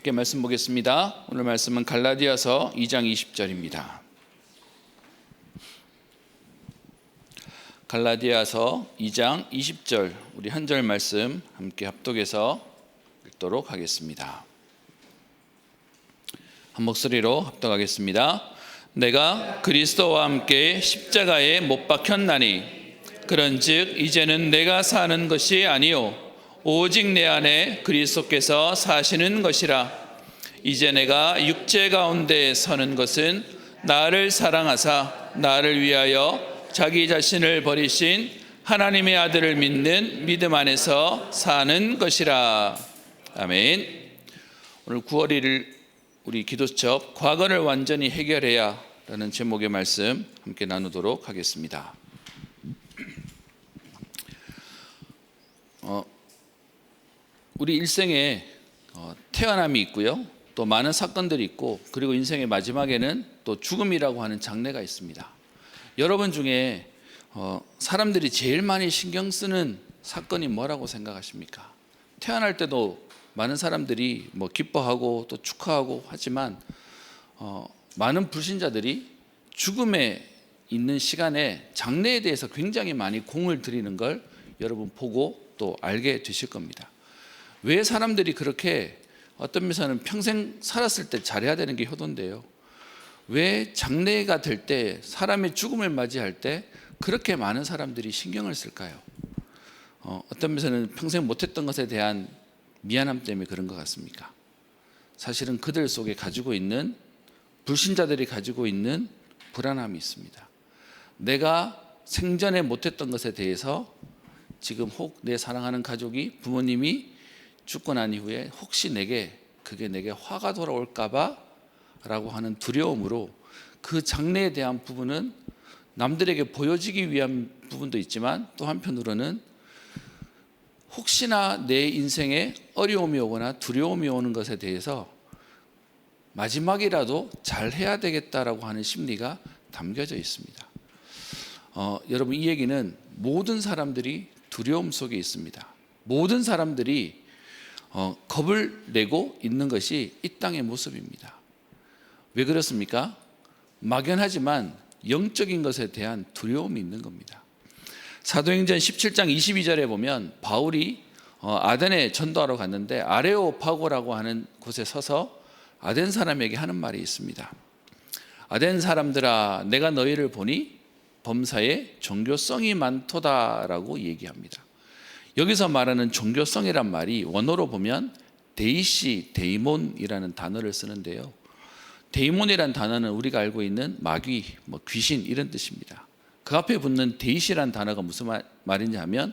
함께 말씀 보겠습니다. 오늘 말씀은 갈라디아서 2장 20절입니다. 갈라디아서 2장 20절 우리 한 절 말씀 함께 합독해서 읽도록 하겠습니다. 한 목소리로 합독하겠습니다. 내가 그리스도와 함께 십자가에 못 박혔나니 그런즉 이제는 내가 사는 것이 아니요 오직 내 안에 그리스도께서 사시는 것이라. 이제 내가 육체 가운데 서는 것은 나를 사랑하사 나를 위하여 자기 자신을 버리신 하나님의 아들을 믿는 믿음 안에서 사는 것이라. 아멘. 오늘 9월 1일 우리 기도첩 과거를 완전히 해결해야 라는 제목의 말씀 함께 나누도록 하겠습니다. 우리 일생에 태어남이 있고요, 또 많은 사건들이 있고, 그리고 인생의 마지막에는 또 죽음이라고 하는 장례가 있습니다. 여러분 중에 사람들이 제일 많이 신경 쓰는 사건이 뭐라고 생각하십니까? 태어날 때도 많은 사람들이 기뻐하고 또 축하하고 하지만 많은 불신자들이 죽음에 있는 시간에 장례에 대해서 굉장히 많이 공을 들이는 걸 여러분 보고 또 알게 되실 겁니다. 왜 사람들이 그렇게, 어떤 면에서는 평생 살았을 때 잘해야 되는 게 효도인데요, 왜 장례가 될 때, 사람의 죽음을 맞이할 때 그렇게 많은 사람들이 신경을 쓸까요? 어떤 면에서는 평생 못했던 것에 대한 미안함 때문에 그런 것 같습니까? 사실은 그들 속에 가지고 있는, 불신자들이 가지고 있는 불안함이 있습니다. 내가 생전에 못했던 것에 대해서 지금 혹 내 사랑하는 가족이, 부모님이 죽고 난 이후에 혹시 그게 내게 화가 돌아올까봐 라고 하는 두려움으로 그 장래에 대한 부분은 남들에게 보여지기 위한 부분도 있지만, 또 한편으로는 혹시나 내 인생에 어려움이 오거나 두려움이 오는 것에 대해서 마지막이라도 잘 해야 되겠다라고 하는 심리가 담겨져 있습니다. 여러분, 이 얘기는 모든 사람들이 두려움 속에 있습니다. 모든 사람들이 겁을 내고 있는 것이 이 땅의 모습입니다. 왜 그렇습니까? 막연하지만 영적인 것에 대한 두려움이 있는 겁니다. 사도행전 17장 22절에 보면 바울이 아덴에 전도하러 갔는데 아레오파고라고 하는 곳에 서서 아덴 사람에게 하는 말이 있습니다. 아덴 사람들아, 내가 너희를 보니 범사에 종교성이 많도다라고 얘기합니다. 여기서 말하는 종교성이란 말이 원어로 보면 데이시, 데이몬이라는 단어를 쓰는데요, 데이몬이란 단어는 우리가 알고 있는 마귀, 귀신 이런 뜻입니다. 그 앞에 붙는 데이시란 단어가 무슨 말이냐 하면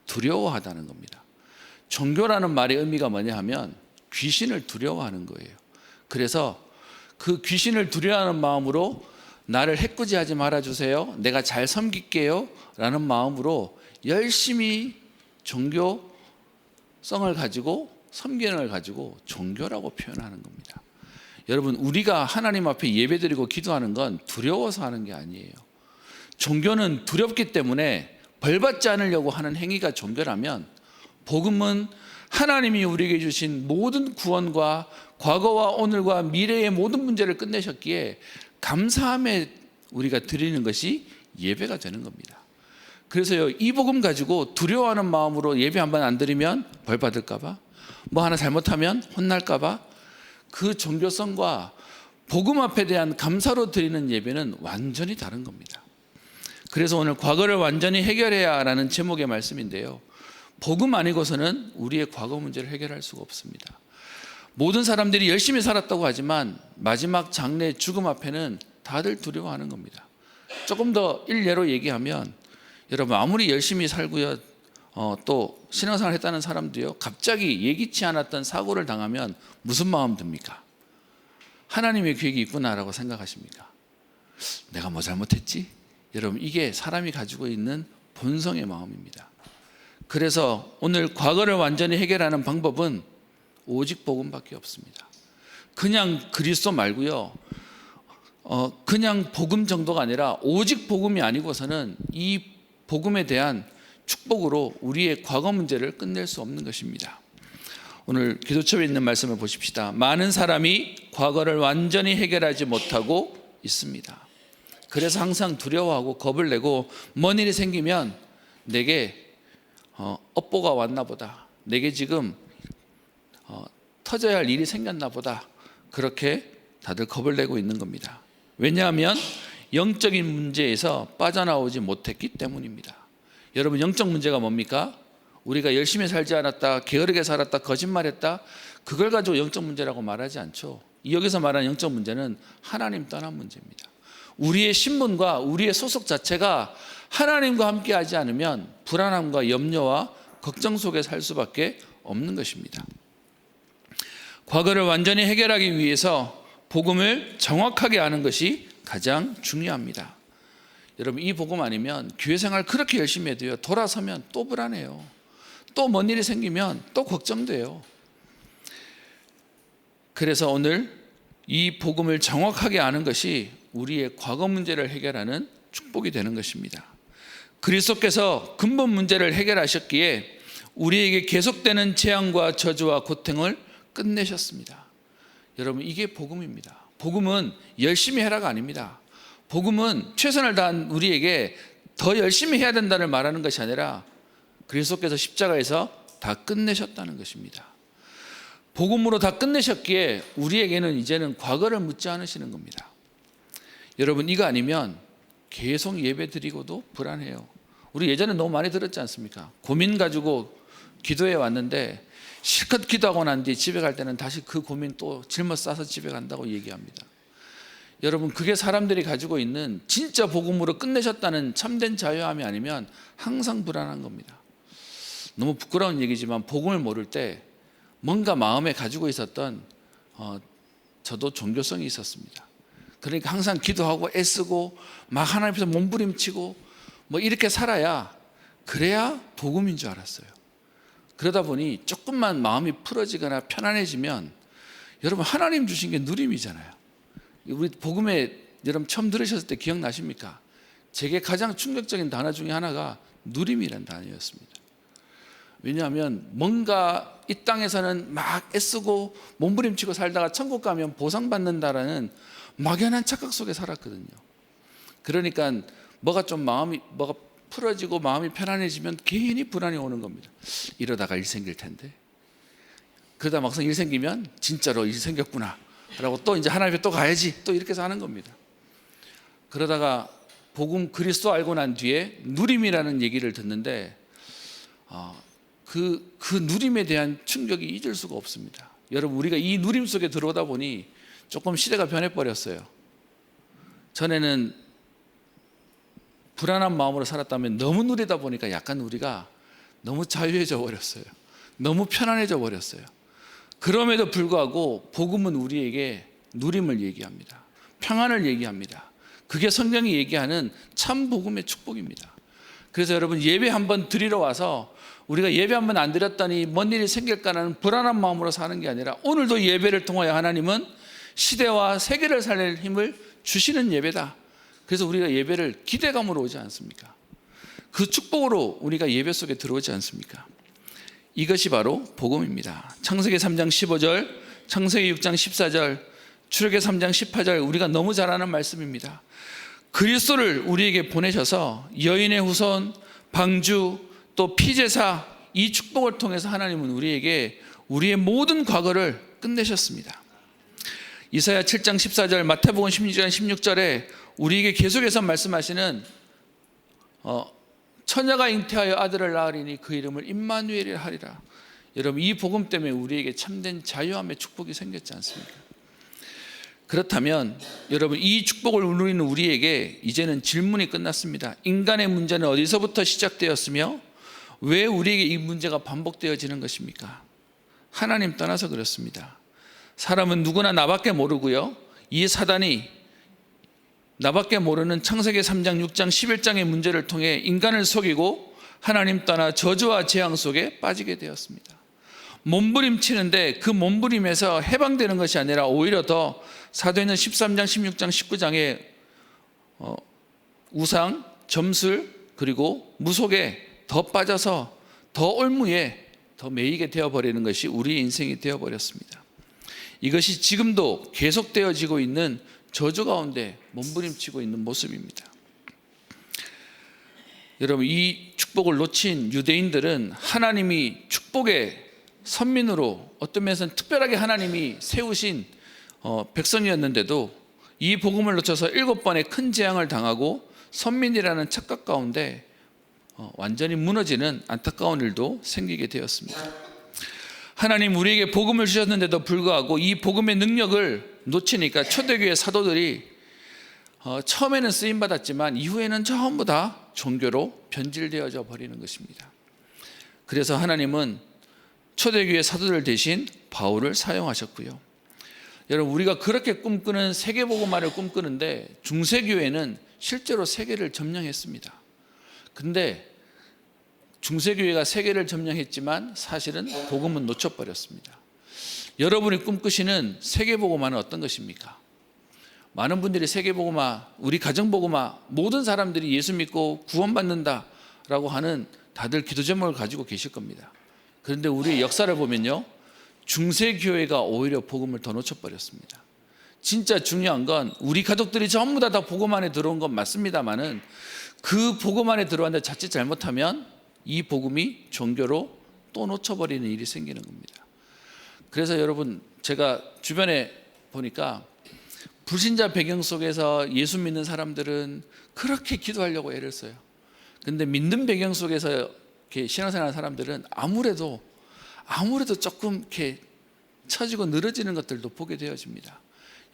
두려워하다는 겁니다. 종교라는 말의 의미가 뭐냐 하면 귀신을 두려워하는 거예요. 그래서 그 귀신을 두려워하는 마음으로 나를 해코지하지 말아주세요, 내가 잘 섬길게요 라는 마음으로 열심히 종교성을 가지고, 섬기는 가지고 종교라고 표현하는 겁니다. 여러분, 우리가 하나님 앞에 예배드리고 기도하는 건 두려워서 하는 게 아니에요. 종교는 두렵기 때문에 벌받지 않으려고 하는 행위가 종교라면, 복음은 하나님이 우리에게 주신 모든 구원과 과거와 오늘과 미래의 모든 문제를 끝내셨기에 감사함에 우리가 드리는 것이 예배가 되는 겁니다. 그래서요, 이 복음 가지고 두려워하는 마음으로 예배 한번 안 드리면 벌 받을까봐, 하나 잘못하면 혼날까봐, 그 종교성과 복음 앞에 대한 감사로 드리는 예배는 완전히 다른 겁니다. 그래서 오늘 과거를 완전히 해결해야 라는 제목의 말씀인데요, 복음 아니고서는 우리의 과거 문제를 해결할 수가 없습니다. 모든 사람들이 열심히 살았다고 하지만 마지막 장래 죽음 앞에는 다들 두려워하는 겁니다. 조금 더 일례로 얘기하면, 여러분, 아무리 열심히 살고요, 또 신앙생활 했다는 사람도요, 갑자기 예기치 않았던 사고를 당하면 무슨 마음 듭니까? 하나님의 계획이 있구나라고 생각하십니까? 내가 뭐 잘못했지? 여러분, 이게 사람이 가지고 있는 본성의 마음입니다. 그래서 오늘 과거를 완전히 해결하는 방법은 오직 복음밖에 없습니다. 그냥 그리스도 말고요, 그냥 복음 정도가 아니라 오직 복음이 아니고서는 이 복음에 대한 축복으로 우리의 과거 문제를 끝낼 수 없는 것입니다. 오늘 기도첩에 있는 말씀을 보십시다. 많은 사람이 과거를 완전히 해결하지 못하고 있습니다. 그래서 항상 두려워하고 겁을 내고 뭔 일이 생기면 내게 업보가 왔나 보다, 내게 지금 터져야 할 일이 생겼나 보다, 그렇게 다들 겁을 내고 있는 겁니다. 왜냐하면 영적인 문제에서 빠져나오지 못했기 때문입니다. 여러분, 영적 문제가 뭡니까? 우리가 열심히 살지 않았다, 게으르게 살았다, 거짓말했다, 그걸 가지고 영적 문제라고 말하지 않죠. 여기서 말하는 영적 문제는 하나님 떠난 문제입니다. 우리의 신분과 우리의 소속 자체가 하나님과 함께하지 않으면 불안함과 염려와 걱정 속에 살 수밖에 없는 것입니다. 과거를 완전히 해결하기 위해서 복음을 정확하게 아는 것이 가장 중요합니다. 여러분, 이 복음 아니면 교회 생활 그렇게 열심히 해도요, 돌아서면 또 불안해요. 또 뭔 일이 생기면 또 걱정돼요. 그래서 오늘 이 복음을 정확하게 아는 것이 우리의 과거 문제를 해결하는 축복이 되는 것입니다. 그리스도께서 근본 문제를 해결하셨기에 우리에게 계속되는 재앙과 저주와 고통을 끝내셨습니다. 여러분, 이게 복음입니다. 복음은 열심히 해라가 아닙니다. 복음은 최선을 다한 우리에게 더 열심히 해야 된다는 말하는 것이 아니라 그리스도께서 십자가에서 다 끝내셨다는 것입니다. 복음으로 다 끝내셨기에 우리에게는 이제는 과거를 묻지 않으시는 겁니다. 여러분, 이거 아니면 계속 예배 드리고도 불안해요. 우리 예전에 너무 많이 들었지 않습니까? 고민 가지고 기도해 왔는데 실컷 기도하고 난 뒤에 집에 갈 때는 다시 그 고민 또 짊어 싸서 집에 간다고 얘기합니다. 여러분, 그게 사람들이 가지고 있는 진짜 복음으로 끝내셨다는 참된 자유함이 아니면 항상 불안한 겁니다. 너무 부끄러운 얘기지만 복음을 모를 때 뭔가 마음에 가지고 있었던 저도 종교성이 있었습니다. 그러니까 항상 기도하고 애쓰고 막 하나님 앞에서 몸부림치고 뭐 이렇게 살아야, 그래야 복음인 줄 알았어요. 그러다 보니 조금만 마음이 풀어지거나 편안해지면, 여러분, 하나님 주신 게 누림이잖아요. 우리 복음에 여러분 처음 들으셨을 때 기억나십니까? 제게 가장 충격적인 단어 중에 하나가 누림이라는 단어였습니다. 왜냐하면 뭔가 이 땅에서는 막 애쓰고 몸부림치고 살다가 천국 가면 보상받는다라는 막연한 착각 속에 살았거든요. 그러니까 뭐가 풀어지고 마음이 편안해지면 괜히 불안이 오는 겁니다. 이러다가 일 생길 텐데, 그러다 막상 일 생기면 진짜로 일 생겼구나 라고 또 이제 하나님 앞에 또 가야지, 또 이렇게 사는 겁니다. 그러다가 복음 그리스도 알고 난 뒤에 누림이라는 얘기를 듣는데 그 누림에 대한 충격이 잊을 수가 없습니다. 여러분, 우리가 이 누림 속에 들어오다 보니 조금 시대가 변해버렸어요. 전에는 불안한 마음으로 살았다면 너무 누리다 보니까 약간 우리가 너무 자유해져 버렸어요. 너무 편안해져 버렸어요. 그럼에도 불구하고 복음은 우리에게 누림을 얘기합니다. 평안을 얘기합니다. 그게 성경이 얘기하는 참 복음의 축복입니다. 그래서 여러분, 예배 한번 드리러 와서 우리가 예배 한번 안 드렸더니 뭔 일이 생길까라는 불안한 마음으로 사는 게 아니라, 오늘도 예배를 통하여 하나님은 시대와 세계를 살릴 힘을 주시는 예배다. 그래서 우리가 예배를 기대감으로 오지 않습니까? 그 축복으로 우리가 예배 속에 들어오지 않습니까? 이것이 바로 복음입니다. 창세기 3장 15절, 창세기 6장 14절, 출애굽기 3장 18절, 우리가 너무 잘 아는 말씀입니다. 그리스도를 우리에게 보내셔서 여인의 후손, 방주, 또 피제사, 이 축복을 통해서 하나님은 우리에게 우리의 모든 과거를 끝내셨습니다. 이사야 7장 14절, 마태복음 16장 16절에 우리에게 계속해서 말씀하시는 처녀가 잉태하여 아들을 낳으리니 그 이름을 임마누엘이라 하리라. 여러분, 이 복음 때문에 우리에게 참된 자유함의 축복이 생겼지 않습니까? 그렇다면 여러분, 이 축복을 누리는 우리에게 이제는 질문이 끝났습니다. 인간의 문제는 어디서부터 시작되었으며 왜 우리에게 이 문제가 반복되어지는 것입니까? 하나님 떠나서 그렇습니다. 사람은 누구나 나밖에 모르고요, 이 사단이 나밖에 모르는 창세기 3장 6장 11장의 문제를 통해 인간을 속이고 하나님 떠나 저주와 재앙 속에 빠지게 되었습니다. 몸부림치는데 그 몸부림에서 해방되는 것이 아니라 오히려 더 사도행전 13장 16장 19장의 우상, 점술, 그리고 무속에 더 빠져서 더 올무에 더 매이게 되어버리는 것이 우리의 인생이 되어버렸습니다. 이것이 지금도 계속되어지고 있는 저주 가운데 몸부림치고 있는 모습입니다. 여러분, 이 축복을 놓친 유대인들은 하나님이 축복의 선민으로 어떤 면에서는 특별하게 하나님이 세우신 백성이었는데도 이 복음을 놓쳐서 7번의 큰 재앙을 당하고 선민이라는 착각 가운데 완전히 무너지는 안타까운 일도 생기게 되었습니다. 하나님 우리에게 복음을 주셨는데도 불구하고 이 복음의 능력을 놓치니까 초대교회 사도들이 처음에는 쓰임받았지만 이후에는 전부 다 종교로 변질되어져 버리는 것입니다. 그래서 하나님은 초대교회 사도들 대신 바울을 사용하셨고요. 여러분, 우리가 그렇게 꿈꾸는 세계복음화를 꿈꾸는데 중세교회는 실제로 세계를 점령했습니다. 근데 중세교회가 세계를 점령했지만 사실은 복음은 놓쳐버렸습니다. 여러분이 꿈꾸시는 세계복음화는 어떤 것입니까? 많은 분들이 세계복음화, 우리 가정복음화, 모든 사람들이 예수 믿고 구원받는다라고 하는 다들 기도 제목을 가지고 계실 겁니다. 그런데 우리의 역사를 보면요, 중세교회가 오히려 복음을 더 놓쳐버렸습니다. 진짜 중요한 건 우리 가족들이 전부 다 복음 안에 들어온 건 맞습니다만은 그 복음 안에 들어왔는데 자칫 잘못하면 이 복음이 종교로 또 놓쳐버리는 일이 생기는 겁니다. 그래서 여러분, 제가 주변에 보니까 불신자 배경 속에서 예수 믿는 사람들은 그렇게 기도하려고 애를 써요. 근데 믿는 배경 속에서 이렇게 신앙생활하는 사람들은 아무래도 조금 이렇게 처지고 늘어지는 것들도 보게 되어집니다.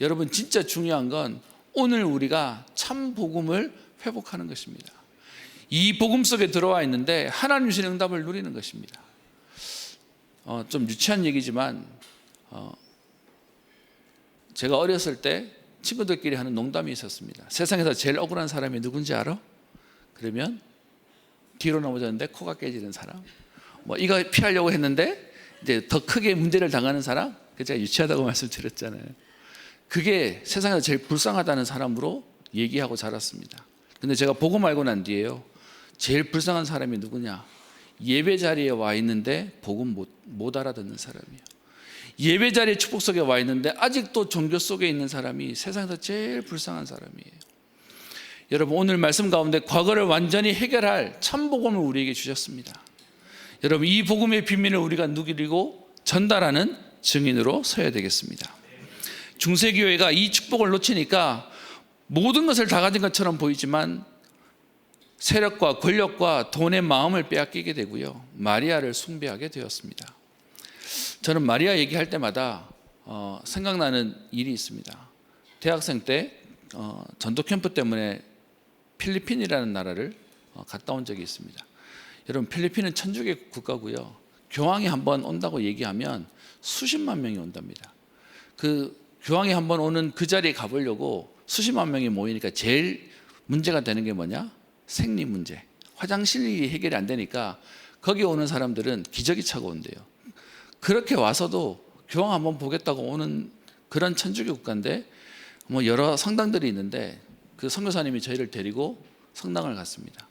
여러분, 진짜 중요한 건 오늘 우리가 참 복음을 회복하는 것입니다. 이 복음 속에 들어와 있는데 하나님 주신 응답을 누리는 것입니다. 좀 유치한 얘기지만 제가 어렸을 때 친구들끼리 하는 농담이 있었습니다. 세상에서 제일 억울한 사람이 누군지 알아? 그러면 뒤로 넘어졌는데 코가 깨지는 사람, 이거 피하려고 했는데 이제 더 크게 문제를 당하는 사람, 제가 유치하다고 말씀드렸잖아요. 그게 세상에서 제일 불쌍하다는 사람으로 얘기하고 자랐습니다. 근데 제가 복음 알고 난 뒤에요, 제일 불쌍한 사람이 누구냐? 예배 자리에 와 있는데 복음 못 알아듣는 사람이에요. 예배 자리에 축복 속에 와 있는데 아직도 종교 속에 있는 사람이 세상에서 제일 불쌍한 사람이에요. 여러분, 오늘 말씀 가운데 과거를 완전히 해결할 참 복음을 우리에게 주셨습니다. 여러분, 이 복음의 비밀을 우리가 누리고 전달하는 증인으로 서야 되겠습니다. 중세교회가 이 축복을 놓치니까 모든 것을 다 가진 것처럼 보이지만 세력과 권력과 돈의 마음을 빼앗기게 되고요, 마리아를 숭배하게 되었습니다. 저는 마리아 얘기할 때마다 생각나는 일이 있습니다. 대학생 때 전도 캠프 때문에 필리핀이라는 나라를 갔다 온 적이 있습니다. 여러분, 필리핀은 천주교 국가고요, 교황이 한번 온다고 얘기하면 수십만 명이 온답니다. 그 교황이 한번 오는 그 자리에 가보려고 수십만 명이 모이니까 제일 문제가 되는 게 뭐냐? 생리 문제. 화장실이 해결이 안 되니까 거기 오는 사람들은 기저귀 차고 온대요. 그렇게 와서도 교황 한번 보겠다고 오는 그런 천주교 국가인데 여러 성당들이 있는데 그 선교사님이 저희를 데리고 성당을 갔습니다.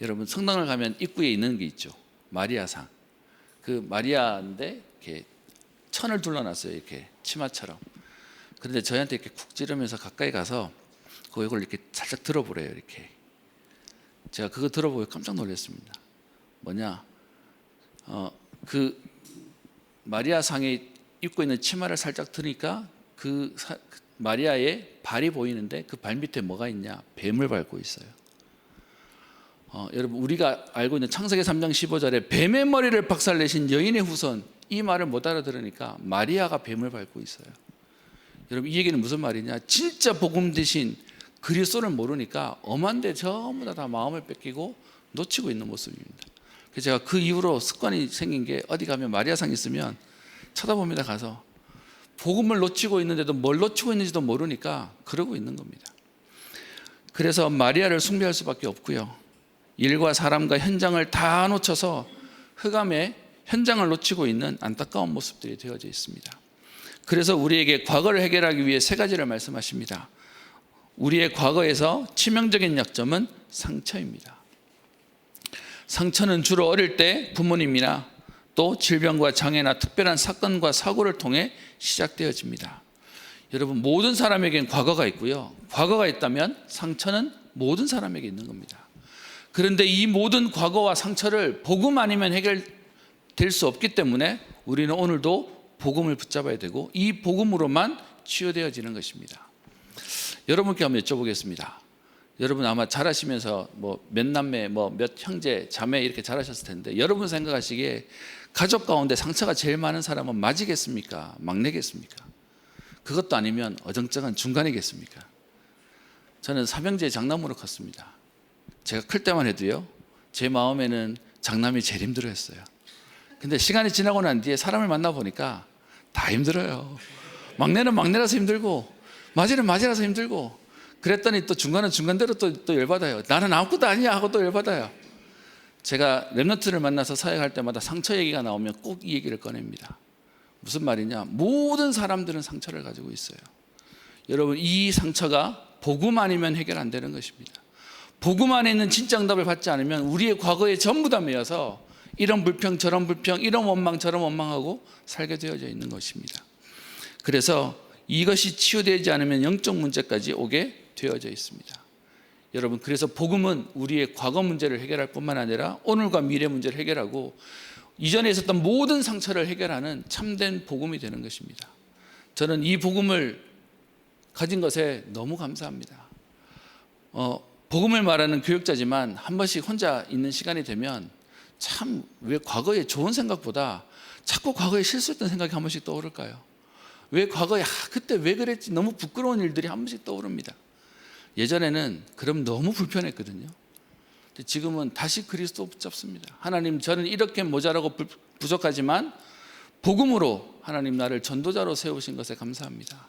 여러분, 성당을 가면 입구에 있는 게 있죠, 마리아상. 그 마리아인데 이렇게 천을 둘러놨어요, 이렇게 치마처럼. 그런데 저희한테 이렇게 쿡 찌르면서 가까이 가서 그걸 이렇게 살짝 들어보래요. 이렇게 제가 그거 들어보고 깜짝 놀랐습니다. 뭐냐? 그 마리아 상에 입고 있는 치마를 살짝 드니까 그 마리아의 발이 보이는데 그 발 밑에 뭐가 있냐? 뱀을 밟고 있어요. 여러분, 우리가 알고 있는 창세기 3장 15절에 뱀의 머리를 박살내신 여인의 후손, 이 말을 못 알아들으니까 마리아가 뱀을 밟고 있어요. 여러분, 이 얘기는 무슨 말이냐? 진짜 복음 대신 그리스도를 모르니까 엄한데 전부 다 마음을 뺏기고 놓치고 있는 모습입니다. 그래서 제가 그 이후로 습관이 생긴 게, 어디 가면 마리아상 있으면 쳐다봅니다. 가서 복음을 놓치고 있는데도 뭘 놓치고 있는지도 모르니까 그러고 있는 겁니다. 그래서 마리아를 숭배할 수밖에 없고요, 일과 사람과 현장을 다 놓쳐서 흑암의 현장을 놓치고 있는 안타까운 모습들이 되어져 있습니다. 그래서 우리에게 과거를 해결하기 위해 세 가지를 말씀하십니다. 우리의 과거에서 치명적인 약점은 상처입니다. 상처는 주로 어릴 때 부모님이나 회복도 질병과 장애나 특별한 사건과 사고를 통해 시작되어집니다. 여러분, 모든 사람에겐 과거가 있고요. 과거가 있다면 상처는 모든 사람에게 있는 겁니다. 그런데 이 모든 과거와 상처를 복음 아니면 해결될 수 없기 때문에 우리는 오늘도 복음을 붙잡아야 되고 이 복음으로만 치유되어지는 것입니다. 여러분께 한번 여쭤보겠습니다. 여러분 아마 자라시면서 몇 남매, 몇 형제, 자매 이렇게 자라셨을 텐데 여러분 생각하시기에 가족 가운데 상처가 제일 많은 사람은 맏이겠습니까? 막내겠습니까? 그것도 아니면 어정쩡한 중간이겠습니까? 저는 삼형제 장남으로 컸습니다. 제가 클 때만 해도요, 제 마음에는 장남이 제일 힘들어했어요. 근데 시간이 지나고 난 뒤에 사람을 만나보니까 다 힘들어요. 막내는 막내라서 힘들고 맏이는 맏이라서 힘들고, 그랬더니 또 중간은 중간대로 또 열받아요. 나는 아무것도 아니야 하고 또 열받아요. 제가 랩런트를 만나서 사역할 때마다 상처 얘기가 나오면 꼭 이 얘기를 꺼냅니다. 무슨 말이냐? 모든 사람들은 상처를 가지고 있어요. 여러분, 이 상처가 복음 아니면 해결 안 되는 것입니다. 복음 안에 있는 진짜 응답을 받지 않으면 우리의 과거에 전부 다 매여서 이런 불평 저런 불평, 이런 원망 저런 원망하고 살게 되어져 있는 것입니다. 그래서 이것이 치유되지 않으면 영적 문제까지 오게 되어져 있습니다. 여러분, 그래서 복음은 우리의 과거 문제를 해결할 뿐만 아니라 오늘과 미래 문제를 해결하고 이전에 있었던 모든 상처를 해결하는 참된 복음이 되는 것입니다. 저는 이 복음을 가진 것에 너무 감사합니다. 복음을 말하는 교육자지만 한 번씩 혼자 있는 시간이 되면 참 왜 과거의 좋은 생각보다 자꾸 과거에 실수했던 생각이 한 번씩 떠오를까요? 왜 과거에 그때 왜 그랬지, 너무 부끄러운 일들이 한 번씩 떠오릅니다. 예전에는 그럼 너무 불편했거든요. 지금은 다시 그리스도 붙잡습니다. 하나님, 저는 이렇게 모자라고 부족하지만 복음으로 하나님 나를 전도자로 세우신 것에 감사합니다.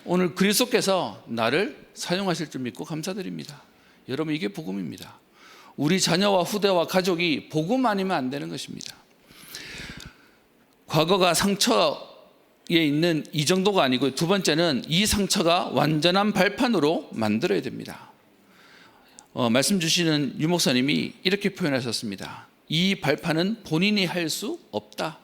오늘 그리스도께서 나를 사용하실 줄 믿고 감사드립니다. 여러분, 이게 복음입니다. 우리 자녀와 후대와 가족이 복음 아니면 안 되는 것입니다. 과거가 상처에 있는 이 정도가 아니고, 두 번째는 이 상처가 완전한 발판으로 만들어야 됩니다. 말씀 주시는 유 목사님이 이렇게 표현하셨습니다. 이 발판은 본인이 할 수 없다.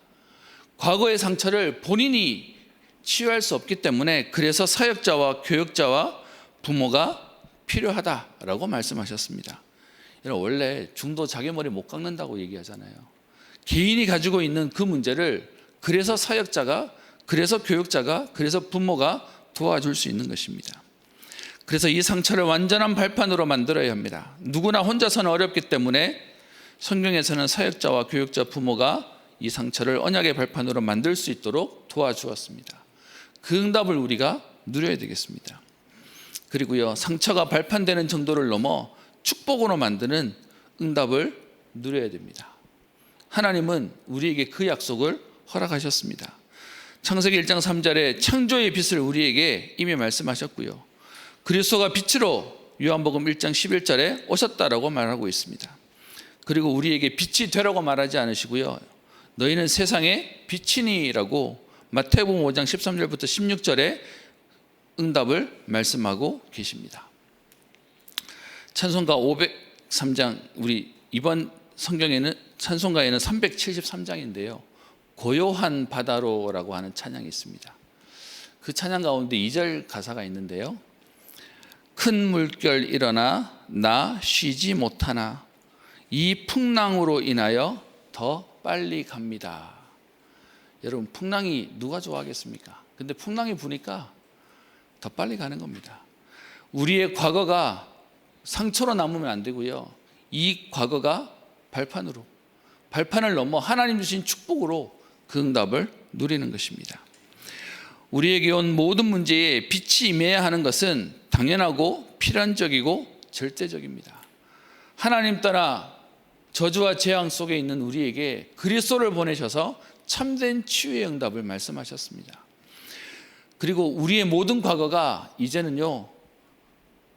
과거의 상처를 본인이 치유할 수 없기 때문에 그래서 사역자와 교역자와 부모가 필요하다라고 말씀하셨습니다. 여러분, 원래 중도 자기 머리 못 깎는다고 얘기하잖아요. 개인이 가지고 있는 그 문제를 그래서 사역자가, 그래서 교육자가, 그래서 부모가 도와줄 수 있는 것입니다. 그래서 이 상처를 완전한 발판으로 만들어야 합니다. 누구나 혼자서는 어렵기 때문에 성경에서는 사역자와 교육자, 부모가 이 상처를 언약의 발판으로 만들 수 있도록 도와주었습니다. 그 응답을 우리가 누려야 되겠습니다. 그리고요, 상처가 발판되는 정도를 넘어 축복으로 만드는 응답을 누려야 됩니다. 하나님은 우리에게 그 약속을 허락하셨습니다. 창세기 1장 3절에 창조의 빛을 우리에게 이미 말씀하셨고요, 그리스도가 빛으로 요한복음 1장 11절에 오셨다라고 말하고 있습니다. 그리고 우리에게 빛이 되라고 말하지 않으시고요, 너희는 세상의 빛이니라고 마태복음 5장 13절부터 16절에 응답을 말씀하고 계십니다. 찬송가 503장, 우리 이번 성경에는 찬송가에는 373장인데요 고요한 바다로라고 하는 찬양이 있습니다. 그 찬양 가운데 2절 가사가 있는데요, 큰 물결 일어나 나 쉬지 못하나 이 풍랑으로 인하여 더 빨리 갑니다. 여러분, 풍랑이 누가 좋아하겠습니까? 근데 풍랑이 부니까 더 빨리 가는 겁니다. 우리의 과거가 상처로 남으면 안 되고요, 이 과거가 발판을 넘어 하나님 주신 축복으로 그 응답을 누리는 것입니다. 우리에게 온 모든 문제에 빛이 임해야 하는 것은 당연하고 필연적이고 절대적입니다. 하나님 따라 저주와 재앙 속에 있는 우리에게 그리스도를 보내셔서 참된 치유의 응답을 말씀하셨습니다. 그리고 우리의 모든 과거가 이제는요,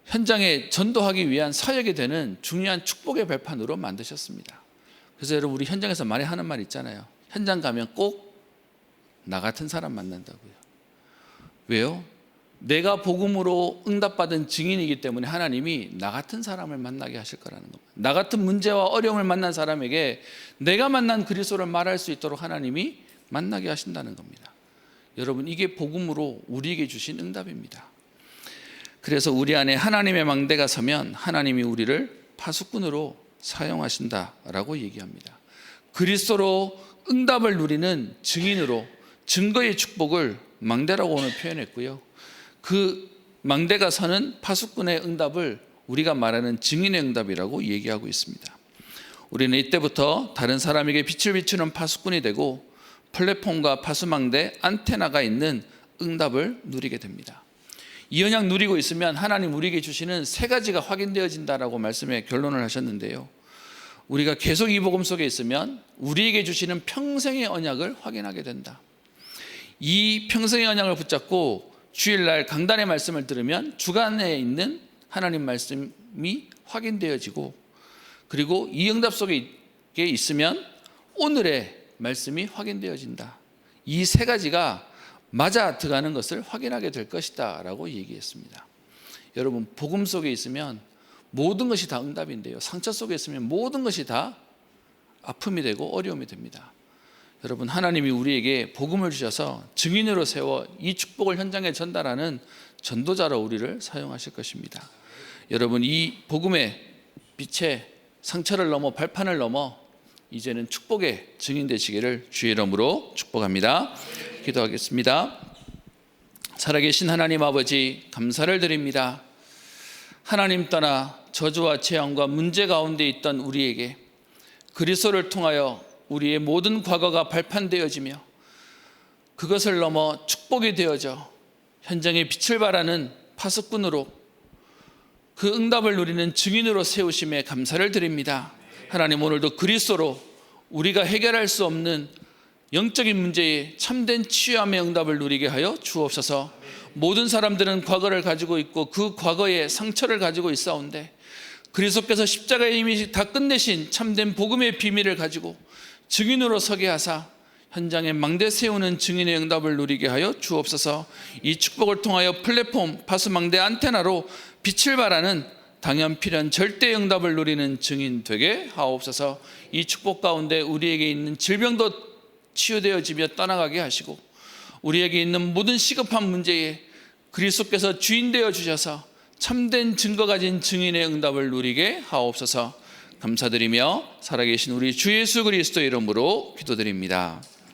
현장에 전도하기 위한 사역이 되는 중요한 축복의 발판으로 만드셨습니다. 그래서 여러분, 우리 현장에서 많이 하는 말 있잖아요. 현장 가면 꼭 나 같은 사람 만난다고요. 왜요? 내가 복음으로 응답받은 증인이기 때문에 하나님이 나 같은 사람을 만나게 하실 거라는 겁니다. 나 같은 문제와 어려움을 만난 사람에게 내가 만난 그리스도를 말할 수 있도록 하나님이 만나게 하신다는 겁니다. 여러분, 이게 복음으로 우리에게 주신 응답입니다. 그래서 우리 안에 하나님의 망대가 서면 하나님이 우리를 파수꾼으로 사용하신다라고 얘기합니다. 그리스도로 응답을 누리는 증인으로 증거의 축복을 망대라고 오늘 표현했고요. 그 망대가 서는 파수꾼의 응답을 우리가 말하는 증인의 응답이라고 얘기하고 있습니다. 우리는 이때부터 다른 사람에게 빛을 비추는 파수꾼이 되고 플랫폼과 파수망대, 안테나가 있는 응답을 누리게 됩니다. 이 언약 누리고 있으면 하나님 우리에게 주시는 세 가지가 확인되어진다라고 말씀에 결론을 하셨는데요. 우리가 계속 이 복음 속에 있으면 우리에게 주시는 평생의 언약을 확인하게 된다. 이 평생의 언약을 붙잡고 주일날 강단의 말씀을 들으면 주간에 있는 하나님 말씀이 확인되어지고, 그리고 이 응답 속에 있으면 오늘의 말씀이 확인되어진다. 이 세 가지가 맞아 들어가는 것을 확인하게 될 것이다 라고 얘기했습니다. 여러분, 복음 속에 있으면 모든 것이 다 응답인데요, 상처 속에 있으면 모든 것이 다 아픔이 되고 어려움이 됩니다. 여러분, 하나님이 우리에게 복음을 주셔서 증인으로 세워 이 축복을 현장에 전달하는 전도자로 우리를 사용하실 것입니다. 여러분, 이 복음의 빛에 상처를 넘어 발판을 넘어 이제는 축복의 증인 되시기를 주의 이름으로 축복합니다. 기도하겠습니다. 살아계신 하나님 아버지, 감사를 드립니다. 하나님 떠나 저주와 재앙과 문제 가운데 있던 우리에게 그리스도를 통하여 우리의 모든 과거가 발판되어지며 그것을 넘어 축복이 되어져 현장에 빛을 발하는 파수꾼으로 그 응답을 누리는 증인으로 세우심에 감사를 드립니다. 하나님, 오늘도 그리스도로 우리가 해결할 수 없는 영적인 문제에 참된 치유함의 응답을 누리게 하여 주옵소서. 모든 사람들은 과거를 가지고 있고 그 과거에 상처를 가지고 있사온데 그리스도께서 십자가에 이미 다 끝내신 참된 복음의 비밀을 가지고 증인으로 서게 하사 현장에 망대 세우는 증인의 응답을 누리게 하여 주옵소서. 이 축복을 통하여 플랫폼, 파수망대, 안테나로 빛을 발하는 당연필연 절대 응답을 누리는 증인 되게 하옵소서. 이 축복 가운데 우리에게 있는 질병도 치유되어지며 떠나가게 하시고 우리에게 있는 모든 시급한 문제에 그리스도께서 주인 되어 주셔서 참된 증거 가진 증인의 응답을 누리게 하옵소서. 감사드리며 살아계신 우리 주 예수 그리스도 이름으로 기도드립니다.